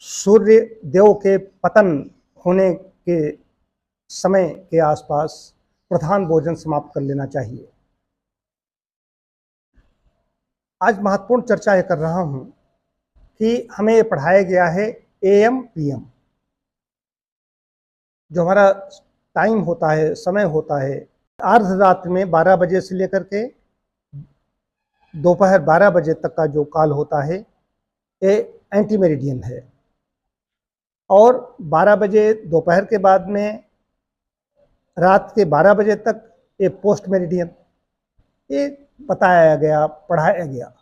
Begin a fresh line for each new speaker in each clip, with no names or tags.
सूर्य देव के पतन होने के समय के आसपास प्रधान भोजन समाप्त कर लेना चाहिए। आज महत्वपूर्ण चर्चा ये कर रहा हूं कि हमें ये पढ़ाया गया है एएम पीएम, जो हमारा टाइम होता है, समय होता है, अर्धरात्रि में 12 बजे से लेकर के दोपहर 12 बजे तक का जो काल होता है ये एंटी मेरिडियन है, और 12 बजे दोपहर के बाद में रात के 12 बजे तक ये पोस्ट मेरिडियन, ये बताया गया, पढ़ाया गया।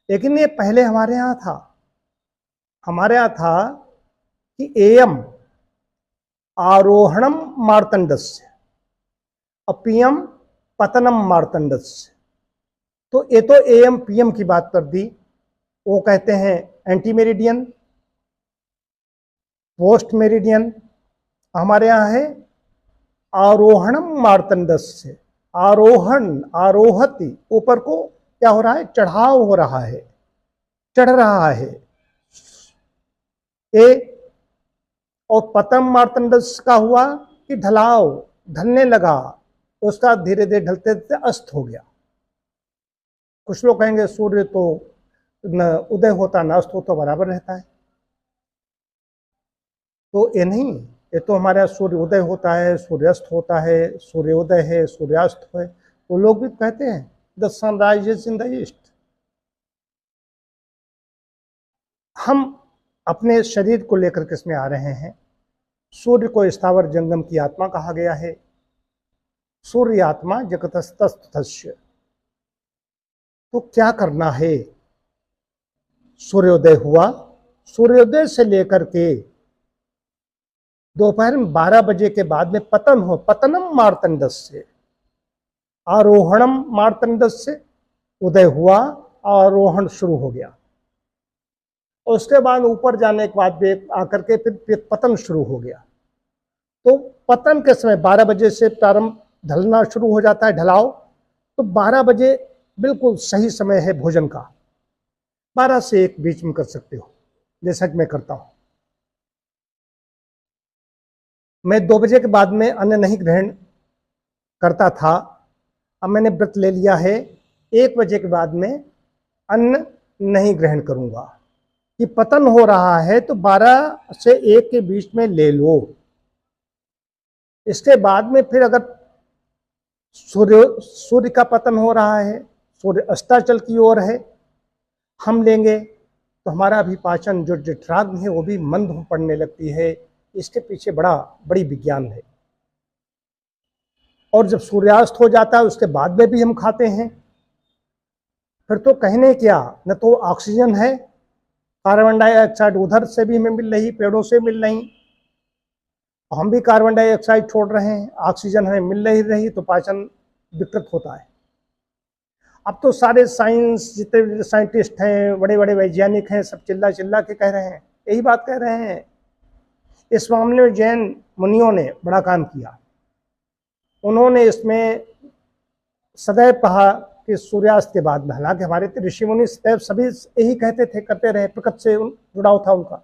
लेकिन ये पहले हमारे यहाँ था कि एएम आरोहणम मार्तंडस्य और पीएम पतनम मार्तंडस्य। तो ये तो एएम पीएम की बात कर दी, वो कहते हैं एंटी मेरिडियन, पोस्ट मेरिडियन। हमारे यहाँ है आरोहणम मार्तंडस्य, आरोहण, आरोहति, ऊपर को क्या हो रहा है, चढ़ाव हो रहा है, चढ़ रहा है ए। और पतम मार्तंडस्य का हुआ कि ढलाव, ढलने लगा, उसका धीरे धीरे ढलते ढलते अस्त हो गया। कुछ लोग कहेंगे सूर्य तो न उदय होता न अस्त होता, बराबर रहता है। तो ये नहीं, ये तो हमारे यहाँ सूर्य उदय होता है, सूर्यास्त होता है, सूर्योदय है, सूर्यास्त है। तो लोग भी कहते हैं the sunrise in the east. हम अपने शरीर को लेकर के इसमें आ रहे हैं। सूर्य को स्थावर जंगम की आत्मा कहा गया है। सूर्य आत्मा जगतस्तस्थस्य। तो क्या करना है? सूर्योदय हुआ, सूर्योदय से लेकर के दोपहर में 12 बजे के बाद में पतन हो, पतनम मार्तंडस्य, आरोहणम मार्तंडस्य, उदय हुआ, आरोहण शुरू हो गया। उसके बाद ऊपर जाने के बाद आकर के फिर पतन शुरू हो गया। तो पतन के समय 12 बजे से प्रारंभ, ढलना शुरू हो जाता है, ढलाव। तो 12 बजे बिल्कुल सही समय है भोजन का। 12 से 1 बीच में कर सकते हो, जैसा कि मैं करता हूं। मैं 2 बजे के बाद में अन्न नहीं ग्रहण करता था, अब मैंने व्रत ले लिया है 1 बजे के बाद में अन्न नहीं ग्रहण करूंगा। कि पतन हो रहा है तो 12 से 1 के बीच में ले लो। इसके बाद में फिर अगर सूर्य का पतन हो रहा है, सूर्य अस्ताचल की ओर है, हम लेंगे तो हमारा भी पाचन जो जठराग्नि है वो भी मंद पड़ने लगती है। इसके पीछे बड़ी विज्ञान है। और जब सूर्यास्त हो जाता है उसके बाद में भी हम खाते हैं, फिर तो कहने क्या, न तो ऑक्सीजन है, कार्बन डाइऑक्साइड उधर से भी हमें मिल रही, पेड़ों से मिल रही, हम भी कार्बन डाइऑक्साइड छोड़ रहे हैं, ऑक्सीजन हमें मिल नहीं रही, तो पाचन विकृत होता है। अब तो सारे साइंस, जितने साइंटिस्ट हैं, बड़े बड़े वैज्ञानिक हैं, सब चिल्ला चिल्ला के कह रहे हैं, यही बात कह रहे हैं। इस मामले में जैन मुनियों ने बड़ा काम किया। उन्होंने इसमें सदैव कहा कि सूर्यास्त के बाद में, हालांकि हमारे ऋषि मुनि सदैव सभी यही कहते थे, करते रहे, प्रकृति से जुड़ाव था उनका।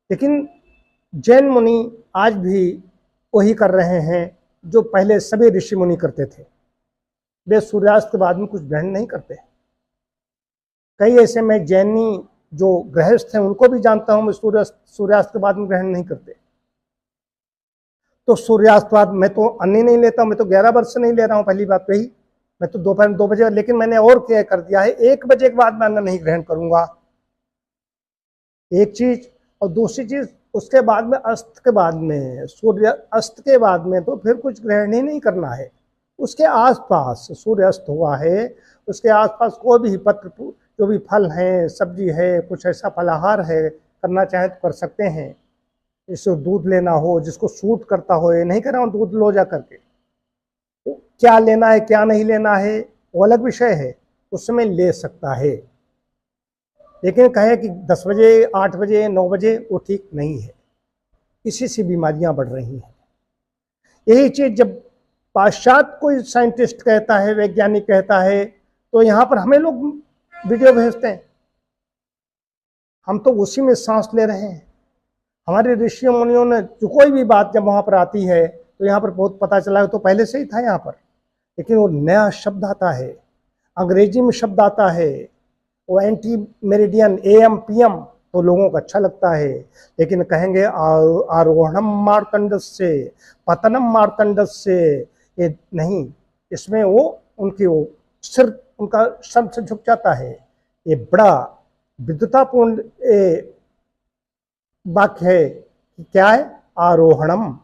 लेकिन जैन मुनि आज भी वही कर रहे हैं जो पहले सभी ऋषि मुनि करते थे। वे सूर्यास्त के बाद में कुछ ग्रहण नहीं करते। कई ऐसे मैं जैनी जो गृहस्थ हैं उनको भी जानता हूं, मैं सूर्यास्त के बाद में ग्रहण नहीं करते। तो सूर्यास्त बाद मैं तो अन्न ही नहीं लेता हूं, मैं तो 11 वर्ष से नहीं ले रहा हूं। पहली बात तो यही, मैं तो दोपहर 2 बजे, लेकिन मैंने और क्या कर दिया है, 1 बजे के बाद मैं अन्न नहीं ग्रहण करूंगा, एक चीज। और दूसरी चीज, उसके बाद में अस्त के बाद में, सूर्य अस्त के बाद में तो फिर कुछ ग्रहण ही नहीं करना है। उसके आसपास सूर्य अस्त हुआ है, उसके आसपास कोई भी पत्र, जो भी फल है, सब्जी है, कुछ ऐसा फलाहार है, करना चाहे तो कर सकते हैं। जिसको दूध लेना हो, जिसको सूट करता हो, ये नहीं कह रहा हूँ दूध लो जा करके, तो क्या लेना है क्या नहीं लेना है वो अलग विषय है, उस समय ले सकता है। लेकिन कहे कि 10 बजे, 8 बजे, 9 बजे, वो ठीक नहीं है। इसी से बीमारियां बढ़ रही हैं। यही चीज जब पाश्चात्य कोई साइंटिस्ट कहता है, वैज्ञानिक कहता है, तो यहाँ पर हमें लोग वीडियो भेजते हैं, हम तो उसी में सांस ले रहे हैं। हमारे ऋषियों मुनियों ने जो कोई भी बात जब वहाँ पर आती है तो यहाँ पर बहुत पता चला है, तो पहले से ही था यहाँ पर, लेकिन वो नया शब्द आता है, अंग्रेजी में शब्द आता है, वो एंटी मेरिडियन AM PM, तो लोगों को अच्छा लगता है। लेकिन कहेंगे आरोहणम मार्तंडस्य पतनम मार्तंडस्य, ये नहीं, इसमें वो उनकी वो सिर, उनका सर से झुक जाता है। ये बड़ा विद्वतापूर्ण वाक्य है कि क्या है, आरोहणम,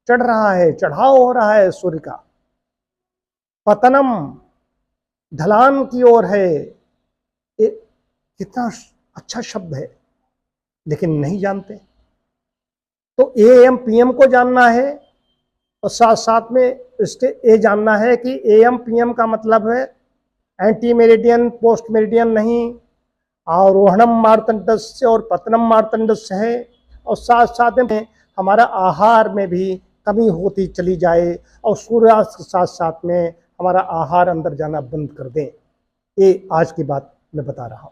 चढ़ रहा है, चढ़ाव हो रहा है सूर्य का, पतनम, ढलान की ओर है। ये कितना अच्छा शब्द है, लेकिन नहीं जानते। तो AM PM को जानना है और साथ साथ में इसके ये जानना है कि AM PM का मतलब है एंटी मेरिडियन पोस्ट मेरिडियन नहीं, आरोहणम मार्तंडस्य और पतनम मार्तंडस्य है। और साथ साथ में हमारा आहार में भी कमी होती चली जाए और सूर्यास्त के साथ साथ में हमारा आहार अंदर जाना बंद कर दें। ये आज की बात मैं बता रहा हूँ।